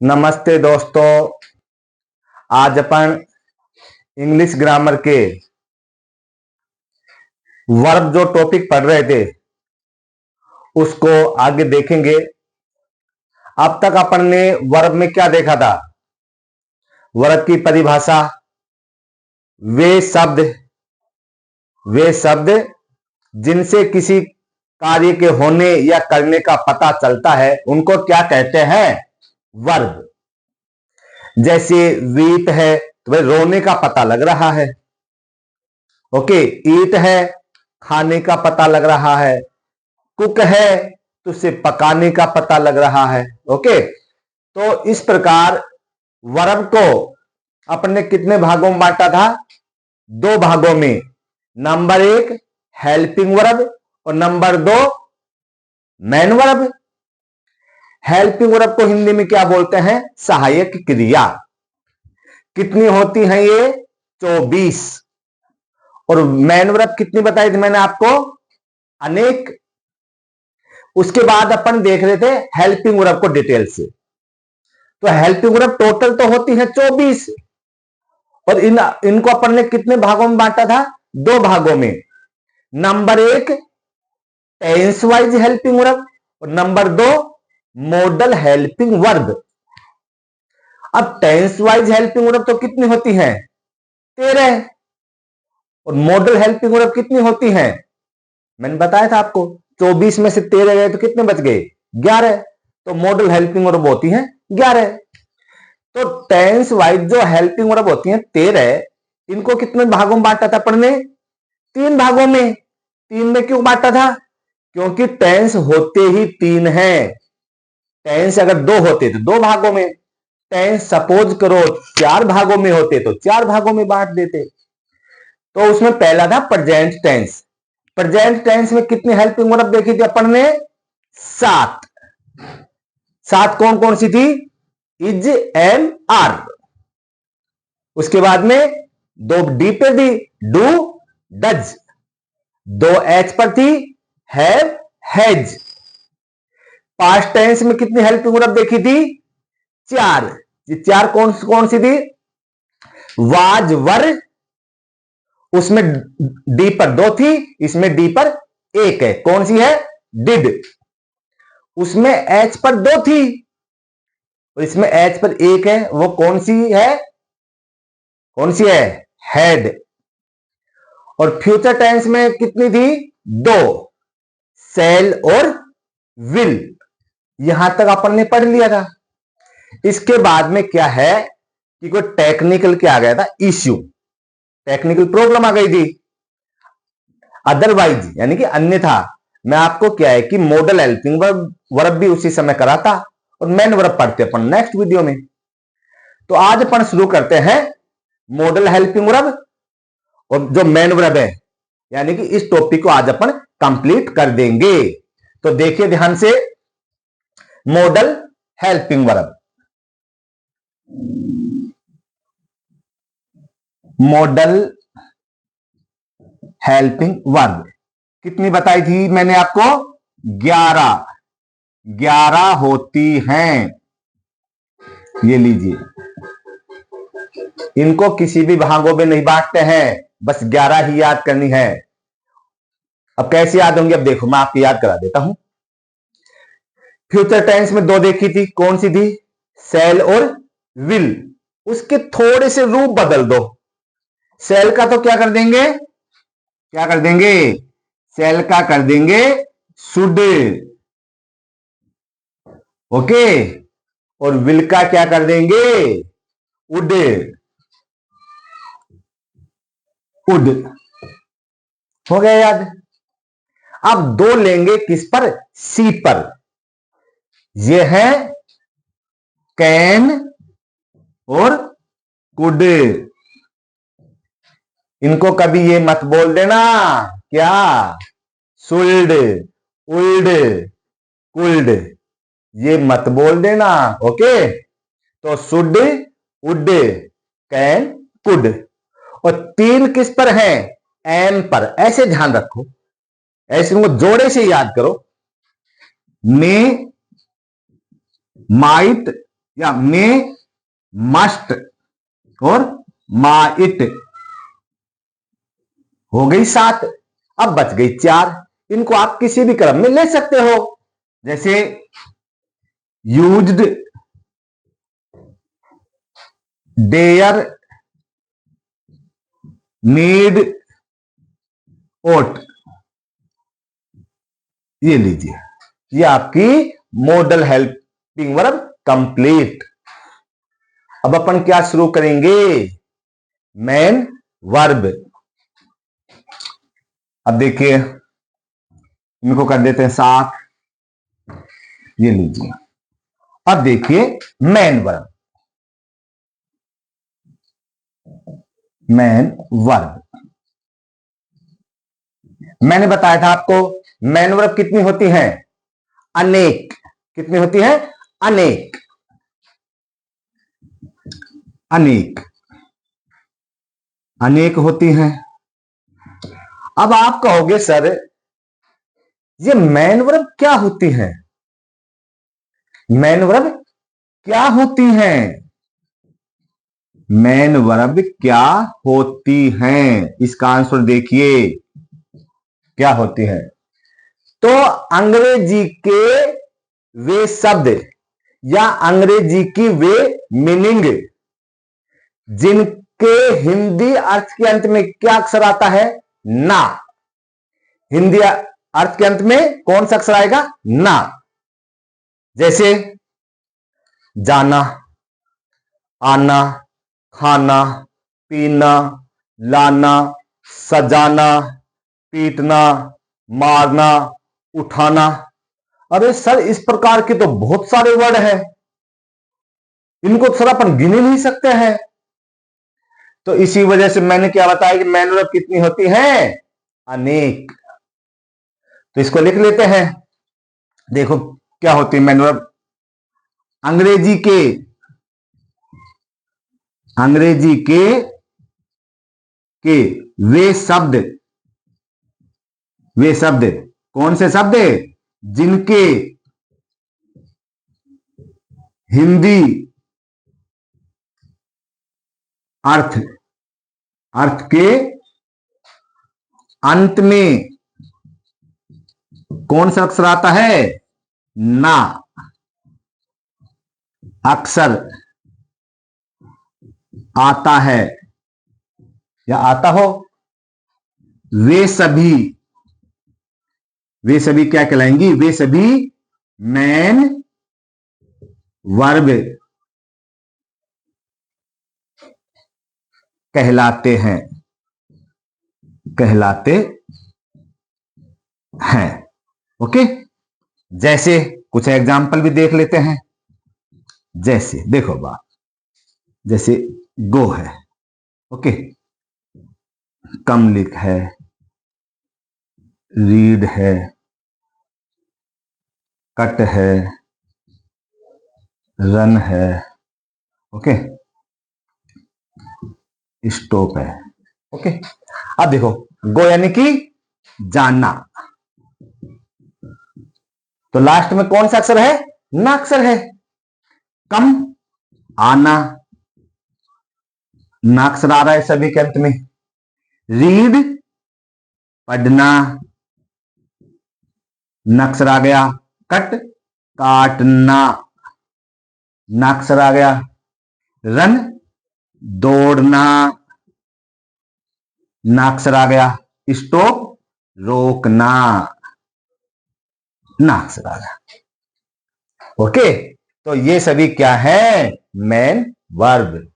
नमस्ते दोस्तों। आज अपन इंग्लिश ग्रामर के वर्ब जो टॉपिक पढ़ रहे थे उसको आगे देखेंगे। अब तक अपन ने वर्ब में क्या देखा था? वर्ब की परिभाषा, वे शब्द जिनसे किसी कार्य के होने या करने का पता चलता है उनको क्या कहते हैं? वर्ब। जैसे वीट है तो भाई रोने का पता लग रहा है। ओके, ईट है खाने का पता लग रहा है। कुक है तो उसे पकाने का पता लग रहा है। ओके, तो इस प्रकार वर्ब को अपन ने कितने भागों में बांटा था? दो भागों में। नंबर 1 हेल्पिंग वर्ब और number 2 main verb. Helping verb को हिंदी में क्या बोलते हैं? सहायक क्रिया। कितनी होती हैं ये? 24। और मेन वर्ब कितनी बताई थी मैंने आपको? अनेक। उसके बाद अपन देख रहे थे हेल्पिंग वर्ब को डिटेल से। तो हेल्पिंग वर्ब टोटल तो होती है 24 और इनको अपन ने कितने भागों में बांटा था? दो भागों में। Number 1 tense wise helping verb और नंबर 2 मॉडल हेल्पिंग वर्ब। अब टेंस वाइज हेल्पिंग वर्ब तो कितनी होती है? 13। और मॉडल हेल्पिंग वर्ब कितनी होती है? मैंने बताया था आपको 24 में से 13 गए तो कितने बच गए? 11। तो मॉडल हेल्पिंग वर्ब होती है 11। तो टेंस वाइज जो हेल्पिंग वर्ब होती है 13, इनको कितने भागों में बांटा था अपन ने? 3 भागों में। 3 में क्यों बांटा था? क्योंकि टेंस होते ही 3 हैं। टेंस अगर 2 होते तो 2 भागों में। टेंस सपोज करो 4 भागों में होते तो 4 भागों में बांट देते। तो उसमें पहला था प्रेजेंट टेंस। प्रेजेंट टेंस में कितनी हेल्पिंग वर्ब देखी थी अपन ने? 7। 7 कौन कौन सी थी? Is, am, are. उसके बाद में 2 डी पे थी, डू, डज। 2 एच पर थी, हैव, हैज। पास्ट टेंस में कितनी हेल्पिंग वर्ब देखी थी? 4। ये 4 कौन कौन सी थी? वाज, वर। उसमें डी पर 2 थी, इसमें डी पर 1 है। कौन सी है? डिड। उसमें एच पर 2 थी और इसमें एच पर 1 है। वो कौन सी है? कौन सी है? हैड। और फ्यूचर टेंस में कितनी थी? 2, सेल और विल। यहां तक अपन ने पढ़ लिया था। इसके बाद में क्या है कि कोई टेक्निकल क्या आ गया था? इश्यू, टेक्निकल प्रॉब्लम आ गई थी। अदरवाइज यानी कि अन्यथा मैं आपको क्या है कि मॉडल हेल्पिंग वर्ब भी उसी समय कराता और मेन वर्ब पढ़ते अपन नेक्स्ट वीडियो में। तो आज अपन शुरू करते हैं मॉडल हेल्पिंग वर्ब और जो मेन वर्ब है, यानी कि इस टॉपिक को आज अपन कंप्लीट कर देंगे। तो देखिए ध्यान से, model helping verb. Model helping verb कितनी बताई थी मैंने आपको? 11। 11 होती हैं। ये लीजिए, इनको किसी भी भागों में नहीं बांटते हैं, बस 11 ही याद करनी है। अब कैसे याद होंगे? अब देखो मैं आपको याद करा देता हूं। फ्यूचर टेंस में 2 देखी थी, कौन सी थी? सेल और विल। उसके थोड़े से रूप बदल दो। सेल का तो क्या कर देंगे? क्या कर देंगे? सेल का कर देंगे शुड। ओके, और विल का क्या कर देंगे? वुड। वुड हो गया याद। अब 2 लेंगे किस पर? सी पर। ये है कैन और कुड। इनको कभी ये मत बोल देना क्या? शुल्ड, उल्ड, कुल्ड, ये मत बोल देना। ओके, तो शुड, वुड, कैन, कुड। और 3 किस पर है? एम पर। ऐसे ध्यान रखो, ऐसे इनको जोड़े से याद करो। मे, माइट, या मे, मस्ट और माइट। हो गई 7, अब बच गई 4। इनको आप किसी भी क्रम में ले सकते हो, जैसे यूज्ड, डेयर, नीड, ओट। ये लीजिए, ये आपकी मॉडल हेल्पिंग वर्ब कंप्लीट। अब अपन क्या शुरू करेंगे, मेन वर्ब। अब देखिए, इनको कर देते हैं 7, ये लीजिए। अब देखिए मेन वर्ब, मेन वर्ब। मैंने बताया था आपको मेन वर्ब कितनी होती हैं, अनेक। कितनी होती है, अनेक, अनेक, अनेक होती हैं। अब आप कहोगे सर ये मेन वर्ब क्या होती है, मेन वर्ब क्या होती हैं, मेन वर्ब क्या होती हैं, इसका आंसर देखिए क्या होती है। तो अंग्रेजी के वे शब्द या अंग्रेजी की वे मीनिंग जिनके हिंदी अर्थ के अंत में क्या अक्षर आता है, ना। हिंदी अर्थ के अंत में कौन सा अक्षर आएगा, ना। जैसे जाना, आना, खाना, पीना, लाना, सजाना, पीटना, मारना, उठाना। अरे सर इस प्रकार के तो बहुत सारे वर्ड हैं, इनको तो सर अपन गिन ही नहीं सकते हैं। तो इसी वजह से मैंने क्या बताया कि मेन वर्ब कितनी होती है, अनेक। तो इसको लिख लेते हैं। देखो क्या होती है मेन वर्ब, अंग्रेजी के, अंग्रेजी के वे शब्द, वे शब्द कौन से शब्द, जिनके हिंदी अर्थ, अर्थ के अंत में कौन सा अक्षर आता है, ना। अक्षर आता है या आता हो, वे सभी, वे सभी क्या कहलाएंगी, वे सभी मेन वर्ब कहलाते हैं, कहलाते हैं। ओके, जैसे कुछ एग्जाम्पल भी देख लेते हैं। जैसे देखो बात, जैसे गो है, ओके, कमलिक है, रीड है, कट है, रन है, ओके, स्टॉप है। ओके, अब देखो गो यानी कि जाना, तो लास्ट में कौन सा अक्षर है, ना अक्षर है। कम, आना, ना अक्षर आ रहा है सभी के अंत में। रीड, पढ़ना, ना अक्षर आ गया। कट, काटना, ना अक्षर आ गया। रन, दौड़ना, ना अक्षर आ गया। स्टॉप, रोकना, ना अक्षर आ गया। ओके, तो ये सभी क्या है, मेन वर्ब।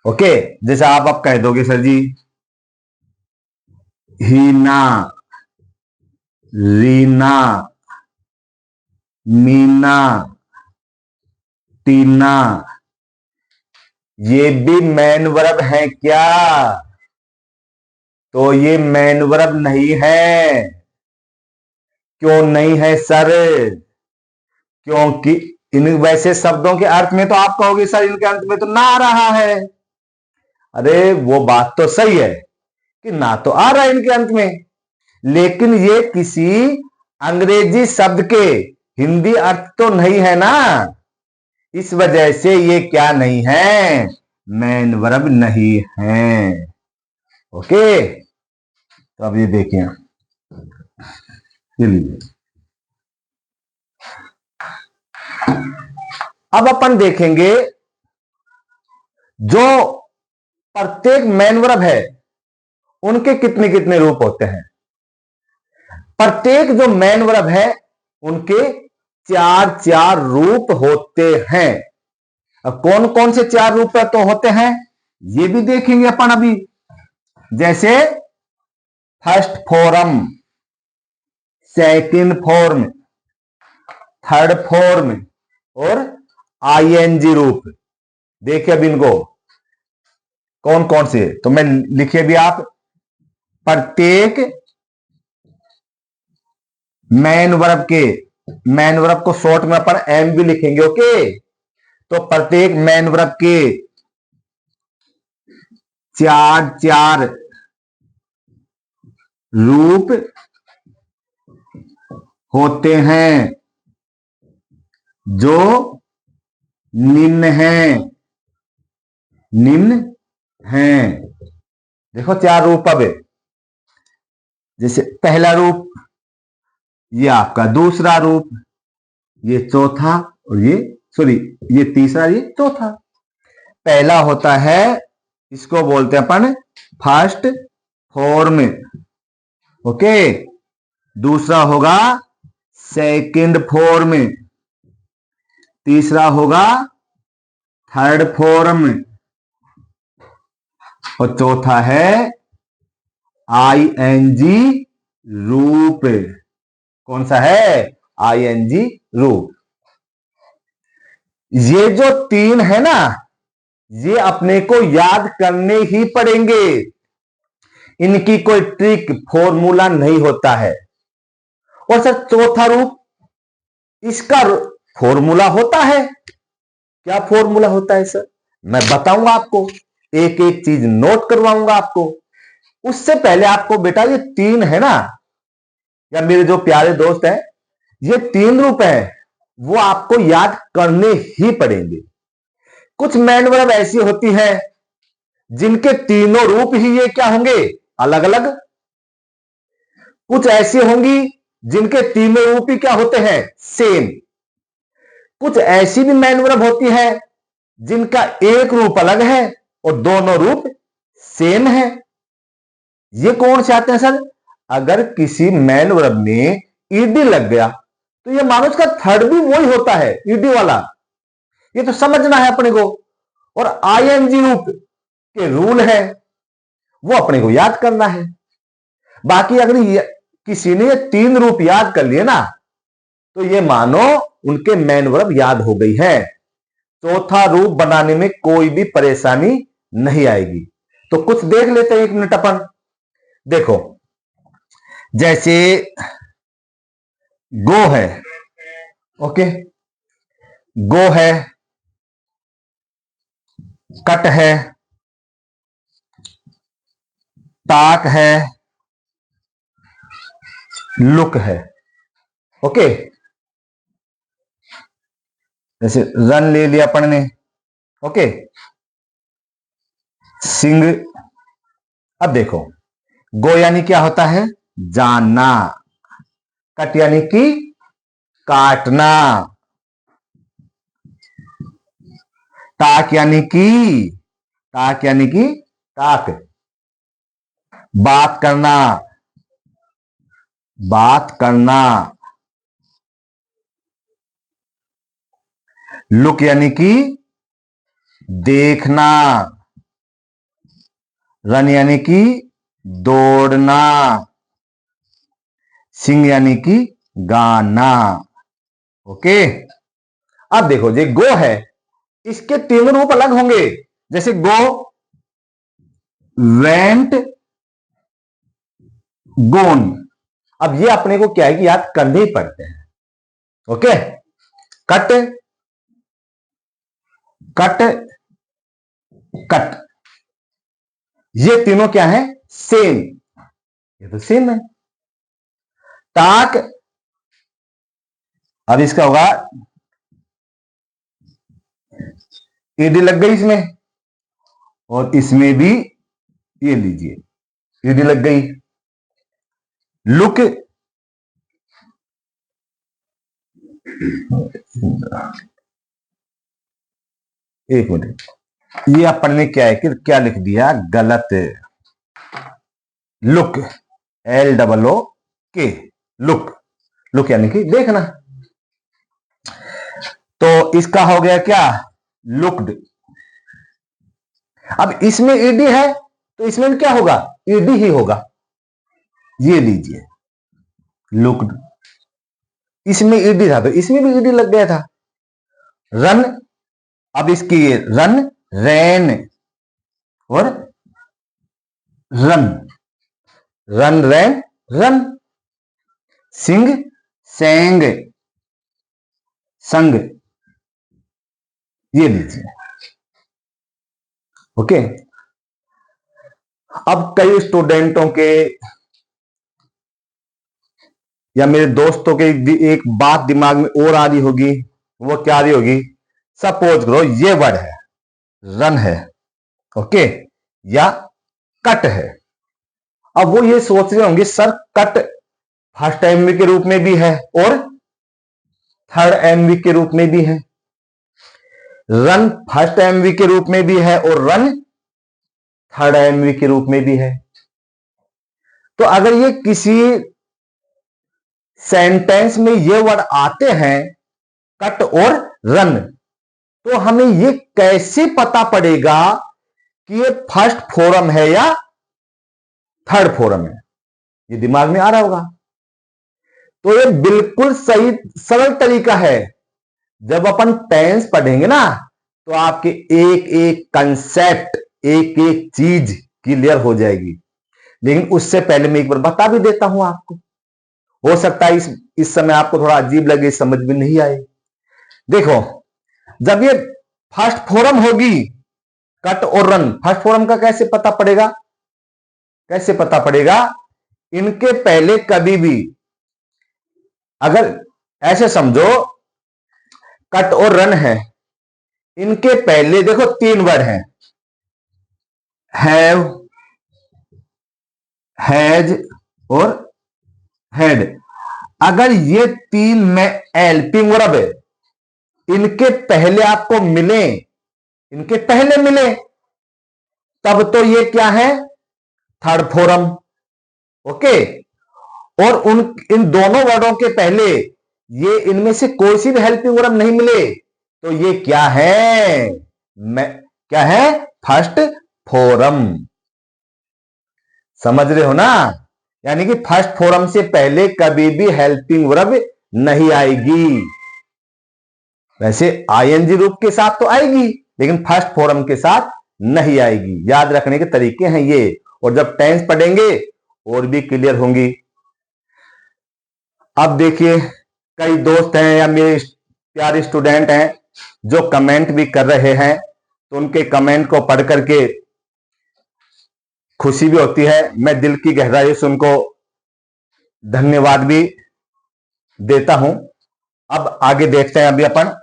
ओके, जैसे आप कह दोगे सर जी हीना, रीना, मीना, टीना, ये भी मेन वर्ब है क्या, तो ये मेन वर्ब नहीं है। क्यों नहीं है सर, क्योंकि इन वैसे शब्दों के अर्थ में तो आप कहोगे सर इनके अंत में तो ना आ रहा है। अरे वो बात तो सही है कि ना तो आ रहा है इनके अंत में, लेकिन ये किसी अंग्रेजी शब्द के हिंदी अर्थ तो नहीं है ना। इस वजह से ये क्या नहीं है, मैन वर्ब नहीं है। ओके, तो अब ये देखिए, चलिए अब अपन देखेंगे जो प्रत्येक मैन वर्ब है उनके कितने कितने रूप होते हैं। प्रत्येक जो मैन वर्ब है उनके चार चार रूप होते हैं। अब कौन कौन से चार रूप तो होते हैं ये भी देखेंगे अपन अभी। जैसे first form, second form, third form और आईएनजी रूप। देखिए अब इनको कौन कौन से, तो मैं लिखिए भी आप, प्रत्येक मैन वर्ब को शॉर्ट में अपन एम भी लिखेंगे। ओके, तो प्रत्येक मैन वर्ब के चार चार रूप होते हैं जो निम्न हैं। देखो चार रूप। अब जैसे पहला रूप, ये आपका दूसरा रूप, ये चौथा, और ये सॉरी ये तीसरा, ये चौथा। पहला होता है, इसको बोलते हैं अपन फर्स्ट फॉर्म। ओके, दूसरा होगा सेकंड फॉर्म, तीसरा होगा थर्ड फॉर्म, और चौथा है आईएनजी रूप। कौन सा है, आईएनजी रूप। ये जो तीन है ना, ये अपने को याद करने ही पड़ेंगे। इनकी कोई ट्रिक फॉर्मूला नहीं होता है। और सर चौथा रूप, इसका फॉर्मूला होता है। क्या फॉर्मूला होता है सर, मैं बताऊंगा आपको, एक एक चीज नोट करवाऊंगा आपको। उससे पहले आपको बेटा ये तीन है ना, या मेरे जो प्यारे दोस्त हैं, ये तीन रूप है, वो आपको याद करने ही पड़ेंगे। कुछ मैन वर्ब ऐसी होती है जिनके तीनों रूप ही ये क्या होंगे, अलग अलग। कुछ ऐसी होंगी जिनके तीनों रूप ही क्या होते हैं, सेम। कुछ ऐसी भी मैन वर्ब होती है जिनका एक रूप अलग है और दोनों रूप सेम है। ये कौन से आते हैं सर, अगर किसी मैन वर्ब में ईडी लग गया तो ये मानो उसका थर्ड भी वही होता है, ईडी वाला। ये तो समझना है अपने को। और आईएनजी रूप के रूल है, वो अपने को याद करना है। बाकी अगर किसी ने ये तीन रूप याद कर लिए ना, तो ये मानो उनके मैन वर्ब याद हो गई है। चौथा रूप बनाने में कोई भी परेशानी नहीं आएगी। तो कुछ देख लेते हैं, एक मिनट अपन। देखो जैसे गो है, ओके, गो है, कट है, टाक है, लुक है। ओके, जैसे रन ले लिया अपन ने। ओके, सिंग। अब देखो, गो यानी क्या होता है, जानना। कट यानी कि काटना। टाक यानी कि टाक, बात करना, लुक यानी कि देखना, रन यानी कि दौड़ना, सिंग यानी कि गाना। ओके, अब देखो ये गो है, इसके तीन रूप अलग होंगे। जैसे गो, वेंट, गोन। अब ये अपने को क्या है कि याद करने ही पड़ते हैं। ओके, कट, कट, कट, ये तीनों क्या है, सेम। ये तो सेम है। टाक, अब इसका होगा ईडी लग गई इसमें, और इसमें भी ये लीजिए ईडी लग गई। लुक, एक मिनट, ये अपन ने क्या है कि क्या लिख दिया गलत। लुक, LOOK, लुक, लुक यानी कि देखना। तो इसका हो गया क्या, लुक्ड। अब इसमें ईडी है तो इसमें क्या होगा, ईडी ही होगा। ये लीजिए लुक्ड, इसमें ईडी था तो इसमें भी ईडी लग गया था। रन, अब इसकी रन, रैन और रन, रन रैन रन। सिंग, सेंग, संग, ये लीजिए। ओके, अब कई स्टूडेंटों के या मेरे दोस्तों के एक बात दिमाग में और आ रही होगी, वो क्या आ रही होगी, सपोज करो ये वर्ड है, रन है, ओके, या कट है। अब वो ये सोच रहे होंगे सर कट फर्स्ट एमवी के रूप में भी है और थर्ड एमवी के रूप में भी है, रन फर्स्ट एमवी के रूप में भी है और रन थर्ड एमवी के रूप में भी है। तो अगर ये किसी सेंटेंस में ये वर्ड आते हैं कट और रन, तो हमें ये कैसे पता पड़ेगा कि ये फर्स्ट फॉर्म है या थर्ड फॉर्म है, ये दिमाग में आ रहा होगा। तो ये बिल्कुल सही सरल तरीका है। जब अपन टेंस पढ़ेंगे ना तो आपके एक एक कंसेप्ट, एक एक चीज क्लियर हो जाएगी। लेकिन उससे पहले मैं एक बार बता भी देता हूं आपको, हो सकता है इस समय आपको थोड़ा अजीब लगे, समझ में नहीं आए। देखो, जब ये फर्स्ट फॉर्म होगी कट और रन, फर्स्ट फॉर्म का कैसे पता पड़ेगा, कैसे पता पड़ेगा, इनके पहले कभी भी, अगर ऐसे समझो कट और रन है, इनके पहले देखो तीन वर्ड हैं, हैव, हैज और हैड। अगर ये तीन में हेल्पिंग वर्ब है, इनके पहले आपको मिले, इनके पहले मिले, तब तो ये क्या है, थर्ड फॉर्म। ओके, और इन दोनों वर्डों के पहले ये इनमें से कोई सी भी हेल्पिंग वर्ब नहीं मिले, तो ये क्या है, क्या है, फर्स्ट फॉर्म। समझ रहे हो ना, यानी कि फर्स्ट फॉर्म से पहले कभी भी हेल्पिंग वर्ब नहीं आएगी। वैसे आईएनजी रूप के साथ तो आएगी, लेकिन फर्स्ट फॉर्म के साथ नहीं आएगी। याद रखने के तरीके हैं ये, और जब टेंस पढ़ेंगे और भी क्लियर होंगी। अब देखिए, कई दोस्त हैं या मेरे प्यारे स्टूडेंट हैं जो कमेंट भी कर रहे हैं, तो उनके कमेंट को पढ़ करके खुशी भी होती है। मैं दिल की गहराई से उनको धन्यवाद भी देता हूं। अब आगे देखते हैं, अभी अपन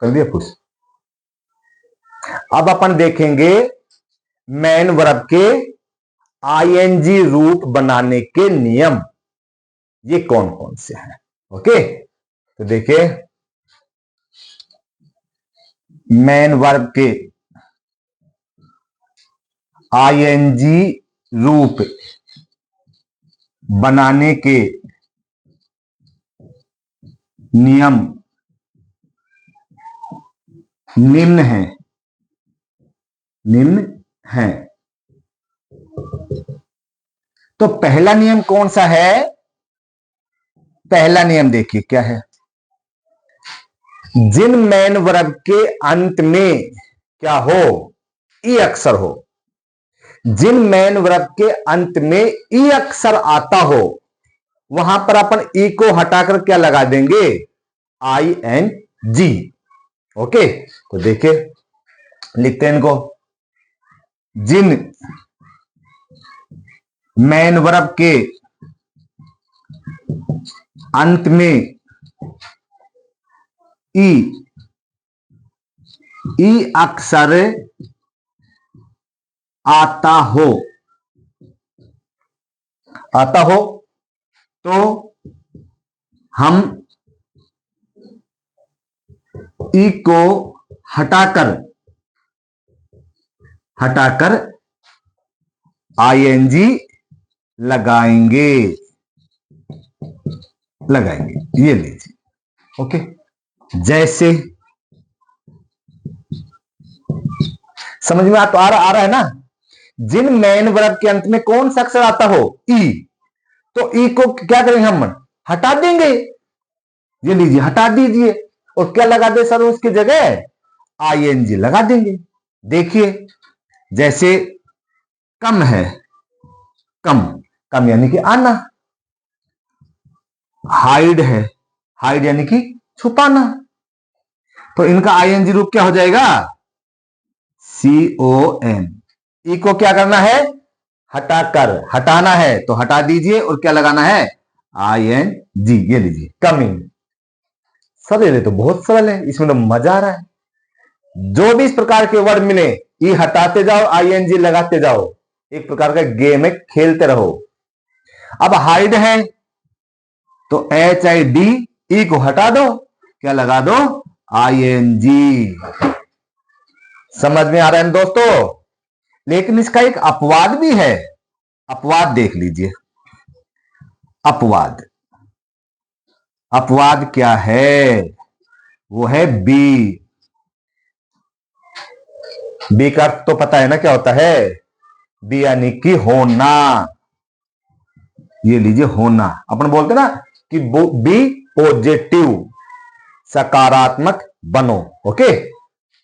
कर दिया खुश। अब अपन देखेंगे मेन वर्ब के आईएनजी रूप बनाने के नियम, ये कौन कौन से हैं। ओके, तो देखिए, मेन वर्ब के आईएनजी रूप बनाने के नियम निम्न हैं, निम्न हैं। तो पहला नियम कौन सा है, पहला नियम देखिए क्या है, जिन मेन वर्ब के अंत में क्या हो, ई अक्षर हो, जिन मेन वर्ब के अंत में ई अक्षर आता हो, वहां पर अपन ई को हटाकर क्या लगा देंगे, ING। ओके, तो देखिए लिखते हैं इनको, जिन मेन वर्ब के अंत में ई, ई अक्सर आता हो, आता हो तो हम ई को हटाकर आईएनजी लगाएंगे, ये लीजिए। ओके, जैसे समझ में आ रहा है ना। जिन मेन वर्ब के अंत में कौन सा अक्षर आता हो, ई, तो ई को क्या करेंगे हम, हटा देंगे। ये लीजिए, हटा दीजिए और क्या लगा दे सर उसकी जगह, आईएनजी लगा देंगे। देखिए, जैसे कम है, कम यानी कि आना। हाइड है, हाइड यानी कि छुपाना। तो इनका आईएनजी रूप क्या हो जाएगा, CON। ई को क्या करना है, हटाना है, तो हटा दीजिए और क्या लगाना है, ING। ये लीजिए, कमिंग। सरल है, तो बहुत सरल है, इसमें तो मजा आ रहा है। जो भी इस प्रकार के वर्ड मिले, ई हटाते जाओ, ING लगाते जाओ, एक प्रकार का गेम में खेलते रहो। अब हाइड है तो HID, ई को हटा दो, क्या लगा दो, ING। समझ में आ रहा है दोस्तों। लेकिन इसका एक अपवाद भी है, अपवाद देख लीजिए। अपवाद क्या है, वो है बी। बी का अर्थ तो पता है ना क्या होता है, बी यानी कि होना। ये लीजिए, होना। अपन बोलते ना कि बी पॉजिटिव, सकारात्मक बनो। ओके,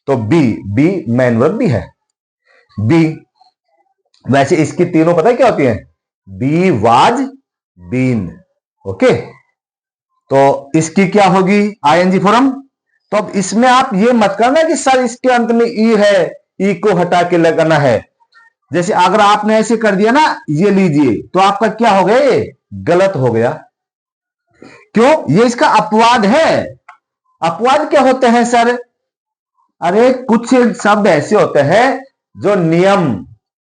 तो बी मेन वर्ब भी है, बी। वैसे इसकी तीनों पता है क्या होती हैं, बी, वाज, बीन। ओके, तो इसकी क्या होगी, आईएनजी फॉर्म। तो अब इसमें आप ये मत करना कि सर इसके अंत में ई है, ई को हटा के लगाना है। जैसे अगर आपने ऐसे कर दिया ना, ये लीजिए, तो आपका क्या हो गया, ये गलत हो गया। क्यों, ये इसका अपवाद है। अपवाद क्या होते हैं सर, अरे कुछ शब्द ऐसे होते हैं जो नियम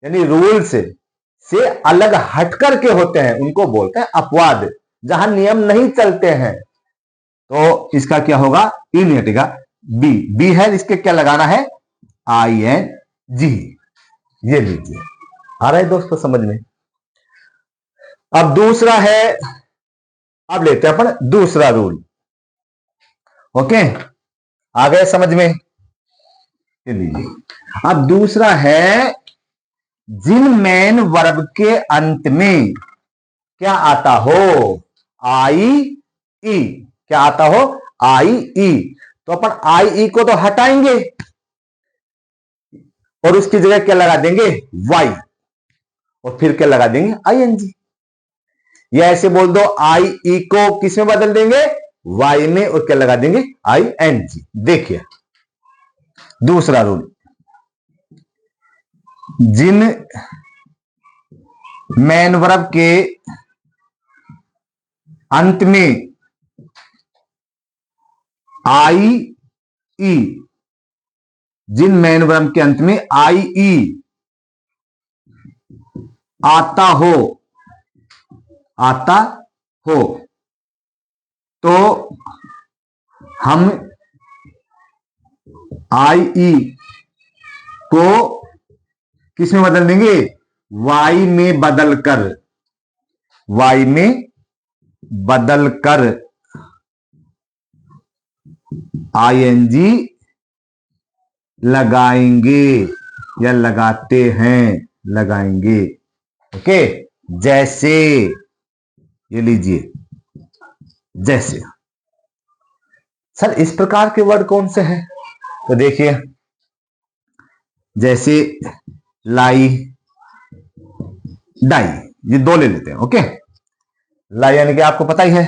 यानी रूल्स से अलग हट करके होते हैं, उनको बोलते हैं अपवाद, जहां नियम नहीं चलते हैं। तो इसका क्या होगा, ई नहीं हटेगा, बी है, इसके क्या लगाना है, ING। ये लीजिए, आ रहा है दोस्तों समझ में। अब दूसरा है, अब लेते हैं अपन दूसरा रूल। ओके, आ गए समझ में। ये लीजिए, अब दूसरा है, जिन मेन वर्ब के अंत में क्या आता हो, IE। क्या आता हो, IE। तो अपन IE को तो हटाएंगे और उसकी जगह क्या लगा देंगे, Y, और फिर क्या लगा देंगे, ING। या ऐसे बोल दो, IE को किस में बदल देंगे, Y में, और क्या लगा देंगे, ING। देखिए दूसरा रूल, जिन मेन वर्ब के अंत में IE, जिन मेन वर्ब के अंत में IE आता हो तो हम IE को किस में बदल देंगे, Y में बदलकर ING लगाएंगे, या लगाते हैं, लगाएंगे। ओके, जैसे, ये लीजिए, जैसे। सर इस प्रकार के वर्ड कौन से हैं, तो देखिए, जैसे लाई, डाई, ये दो ले लेते हैं। ओके, लाई यानी कि आपको पता ही है,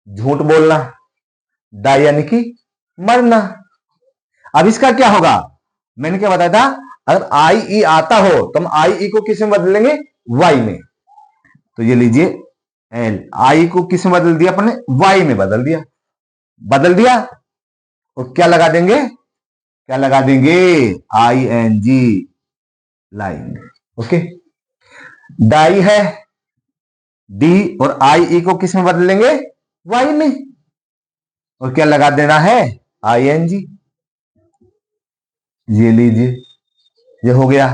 झूठ बोलना, डाई यानी कि मरना। अब इसका क्या होगा, मैंने क्या बताया था, अगर IE आता हो तो हम IE को किस में बदलेंगे, Y में। तो ये लीजिए, L, I को किस में बदल दिया अपने, Y में बदल दिया। और क्या लगा देंगे, क्या लगा देंगे, ING, लाइंग। ओके, डाई है, डी और IE को किस में बदल लेंगे, वाई में, और क्या लगा देना है, ING। ये लीजिए, ये हो गया।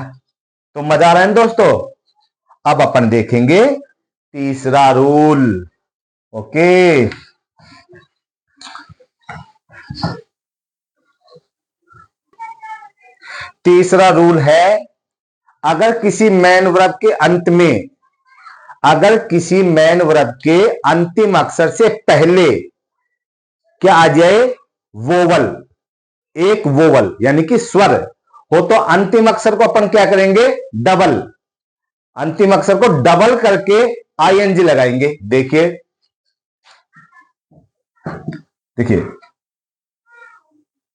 तो मजा आ रहा है ना दोस्तों। अब अपन देखेंगे तीसरा रूल। ओके, तीसरा रूल है, अगर किसी मैन वर्ब के अंत में, अगर किसी मैन वर्ब के अंतिम अक्षर से पहले क्या आ जाए, वोवल, एक वोवल यानी कि स्वर हो, तो अंतिम अक्षर को अपन क्या करेंगे, डबल, अंतिम अक्षर को डबल करके ING लगाएंगे। देखिए, देखिए,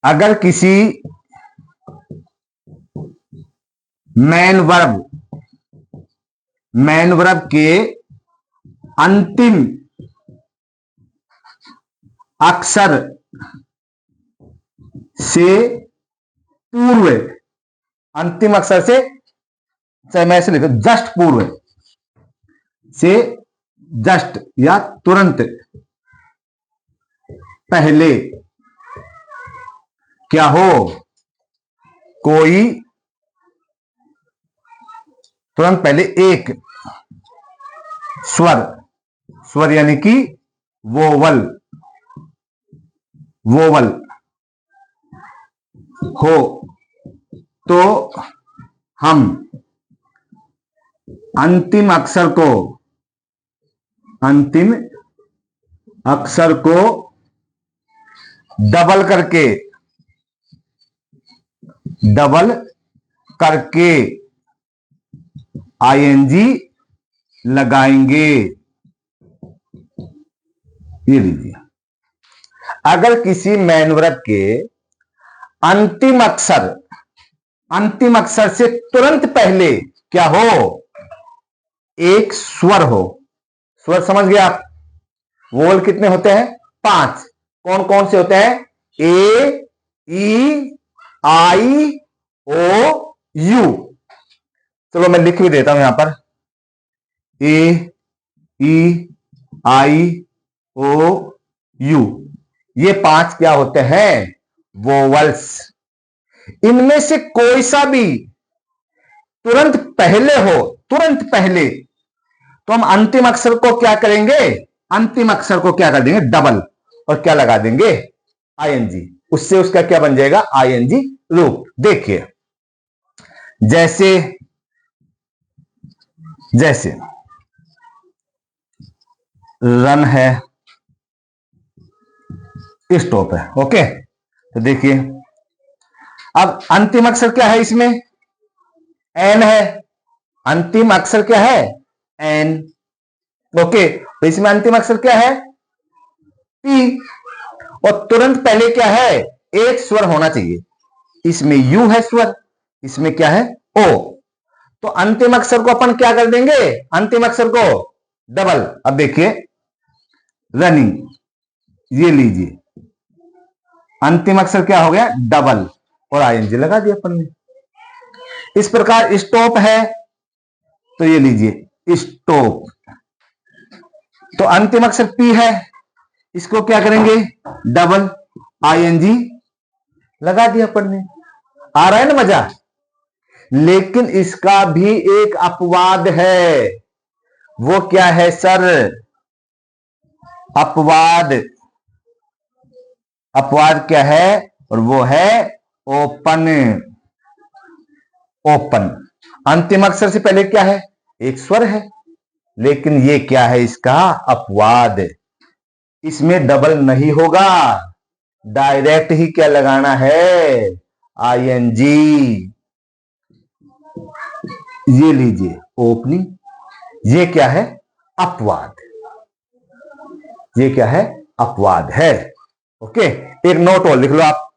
अगर किसी मैन वर्ब के अंतिम अक्षर से पूर्व, अंतिम अक्षर से, चाहे मैं ऐसे लिखूं, जस्ट पूर्व से, जस्ट या तुरंत पहले क्या हो, कोई, तुरंत पहले एक स्वर, स्वर यानी कि वोवल, वोवल हो, तो हम अंतिम अक्षर को, अंतिम अक्षर को डबल करके, डबल करके ING लगाएंगे। ये लीजिए, अगर किसी मैन वर्ब के अंतिम अक्षर, अंतिम अक्षर से तुरंत पहले क्या हो, एक स्वर हो, स्वर समझ गए आप, वोवल कितने होते हैं, 5, कौन कौन से होते हैं, A, E, I, O, U। चलो मैं लिख भी देता हूं यहां पर, A, E, I, O, U, ये 5 क्या होते हैं, वोवल्स। इनमें से कोई सा भी तुरंत पहले हो, तुरंत पहले, तो हम अंतिम अक्षर को क्या करेंगे, अंतिम अक्षर को क्या कर देंगे, डबल, और क्या लगा देंगे, ING। उससे उसका क्या बन जाएगा, ING रूप। देखिए, जैसे, जैसे रन है, स्टॉप है। ओके, तो देखिए, अब अंतिम अक्षर क्या है इसमें, N है, अंतिम अक्षर क्या है, N। ओके, तो इसमें अंतिम अक्षर क्या है, P, और तुरंत पहले क्या है, एक स्वर होना चाहिए, इसमें U है स्वर, इसमें क्या है, O। तो अंतिम अक्षर को अपन क्या कर देंगे, अंतिम अक्षर को डबल। अब देखिए, रनिंग, ये लीजिए, अंतिम अक्षर क्या हो गया, डबल, और ING लगा दिया अपन ने। इस प्रकार स्टॉप है, तो ये लीजिए स्टॉप, तो अंतिम अक्षर P है, इसको क्या करेंगे, डबल, ING लगा दिया अपन ने। आ रहा है ना मजा। लेकिन इसका भी एक अपवाद है, वो क्या है सर, अपवाद, अपवाद क्या है, और वो है ओपन, ओपन। अंतिम अक्षर से पहले क्या है, एक स्वर है, लेकिन ये क्या है, इसका अपवाद, इसमें डबल नहीं होगा, डायरेक्ट ही क्या लगाना है, ING। ये लीजिए ओपनिंग, ये क्या है, अपवाद, ये क्या है, अपवाद है। ओके, एक नोट और लिख लो आप,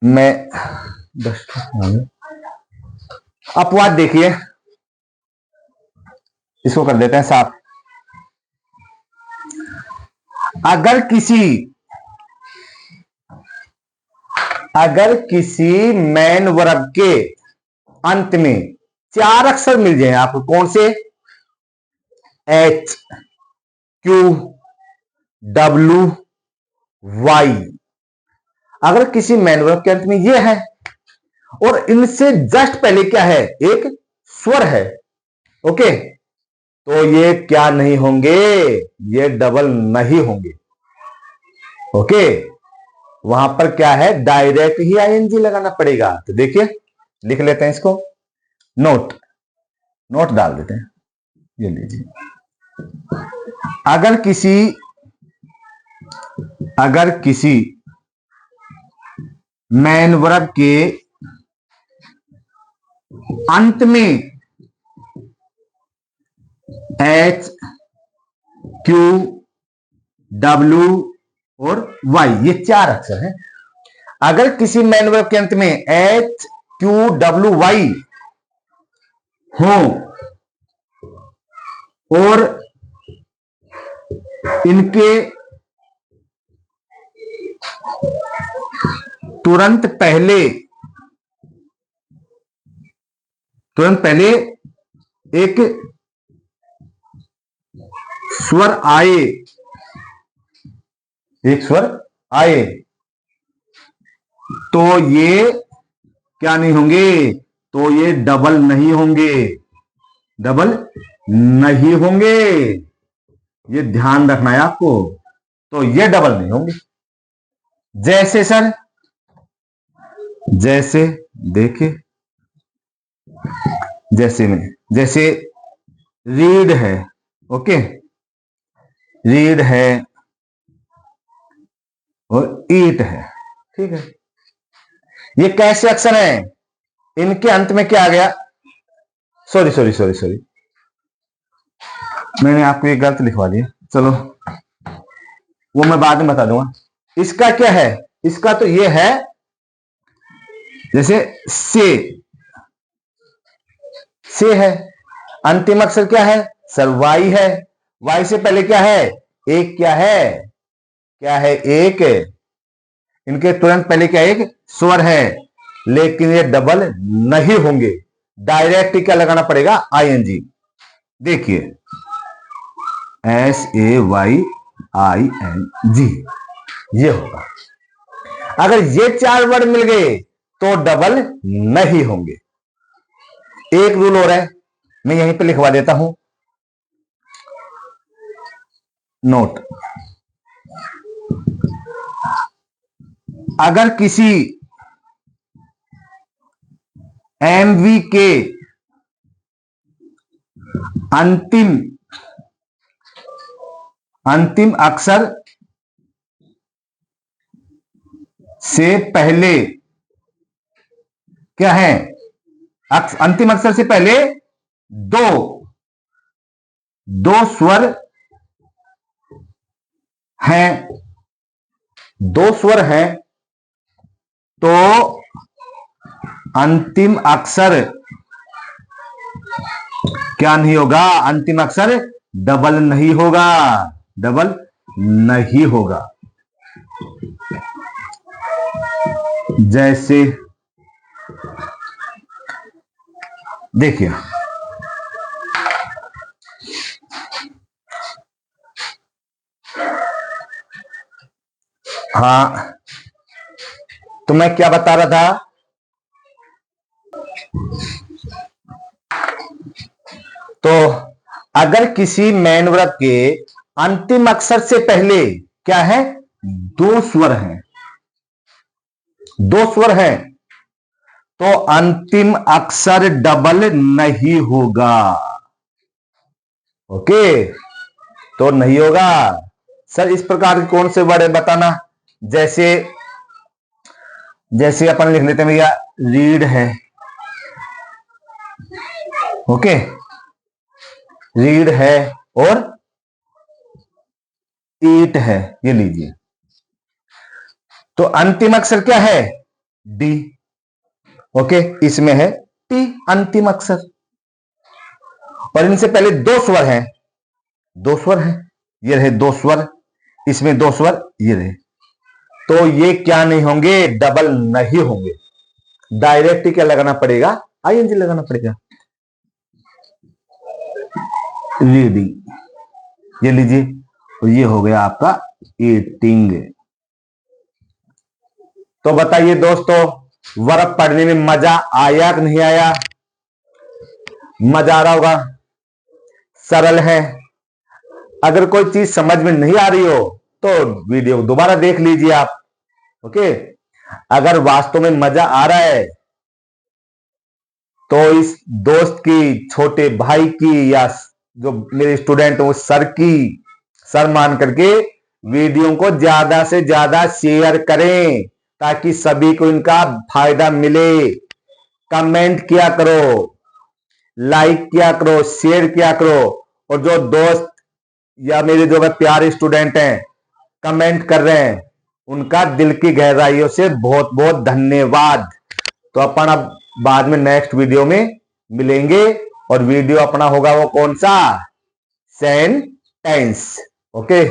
मैं अपवाद देखिए, इसको कर देते हैं साफ। अगर किसी अगर किसी मैन वर्ब के अंत में 4 अक्षर मिल जाए आपको, कौन से? H, Q, W, Y. अगर किसी मैन वर्ब के अंत में ये है और इनसे जस्ट पहले क्या है? एक स्वर है। ओके, तो ये क्या नहीं होंगे? ये डबल नहीं होंगे। ओके, वहां पर क्या है? डायरेक्ट ही आईएनजी लगाना पड़ेगा। तो देखिए, लिख लेते हैं इसको, नोट डाल देते हैं। ये लीजिए, अगर किसी मैन वर्ब के अंत में एच, क्यू, डब्ल्यू और वाई, ये 4 अक्षर हैं। अगर किसी मैन वर्ब के अंत में एच, क्यू, डब्ल्यू, वाई हो और इनके तुरंत पहले एक स्वर आए, तो ये क्या नहीं होंगे? तो ये डबल नहीं होंगे। ये ध्यान रखना है आपको। तो ये डबल नहीं होंगे। जैसे सर, जैसे देखिए, जैसे रीड है। ओके, रीड है और ईट है। ठीक है, ये कैसे अक्षर हैं? इनके अंत में क्या आ गया? सॉरी, मैंने आपको ये गलत लिखवा दिया। चलो, वो मैं बाद में बता दूंगा। इसका क्या है? इसका तो ये है, जैसे से है, अंतिम अक्षर क्या है? सर वाई है। वाई से पहले क्या है? एक। क्या है? एक। इनके तुरंत पहले क्या? एक स्वर है, लेकिन ये डबल नहीं होंगे। डायरेक्ट क्या लगाना पड़ेगा? आईएनजी। देखिए, SAYING, ये होगा। अगर ये 4 वर्ड मिल गए तो डबल नहीं होंगे। एक रूल और है, मैं यहीं पे लिखवा देता हूं, नोट। अगर किसी एमवी के अंतिम अक्षर से पहले क्या है? अंतिम अक्षर से पहले दो स्वर हैं, तो अंतिम अक्षर क्या नहीं होगा? अंतिम अक्षर डबल नहीं होगा। जैसे देखिए, हाँ, तो मैं क्या बता रहा था? तो अगर किसी मैन वर्ब के अंतिम अक्षर से पहले क्या है? 2 स्वर हैं, तो अंतिम अक्षर डबल नहीं होगा। ओके, तो नहीं होगा। सर इस प्रकार के कौन से वर्ड बताना? जैसे अपन लिख लेते हैं भैया, रीड है। ओके, रीड है और ईट है, ये लीजिए। तो अंतिम अक्षर क्या है? डी। ओके, इसमें है टी अंतिम अक्षर, और इनसे पहले 2 स्वर हैं। ये रहे 2 स्वर, इसमें 2 स्वर, ये रहे। तो ये क्या नहीं होंगे, डबल नहीं होंगे। डायरेक्ट ही क्या लगाना पड़ेगा, आईएनजी लगाना पड़ेगा। रीडिंग, ये लीजिए, और ये हो गया आपका ईटिंग। तो बताइए दोस्तों, वर्ब पढ़ने में मजा आया कि नहीं आया? मजा आ रहा होगा, सरल है। अगर कोई चीज समझ में नहीं आ रही हो तो वीडियो दोबारा देख लीजिए आप। ओके, अगर वास्तव में मजा आ रहा है तो इस दोस्त की, छोटे भाई की, या जो मेरे स्टूडेंट हो सर की, सर मान करके वीडियो को ज्यादा से ज्यादा शेयर करें ताकि सभी को इनका फायदा मिले। कमेंट किया करो, लाइक किया करो, शेयर किया करो। और जो दोस्त या मेरे जो प्यारे स्टूडेंट हैं कमेंट कर रहे हैं, उनका दिल की गहराइयों से बहुत बहुत धन्यवाद। तो अपन अब बाद में नेक्स्ट वीडियो में मिलेंगे, और वीडियो अपना होगा वो कौन सा, सेंटेंस। ओके।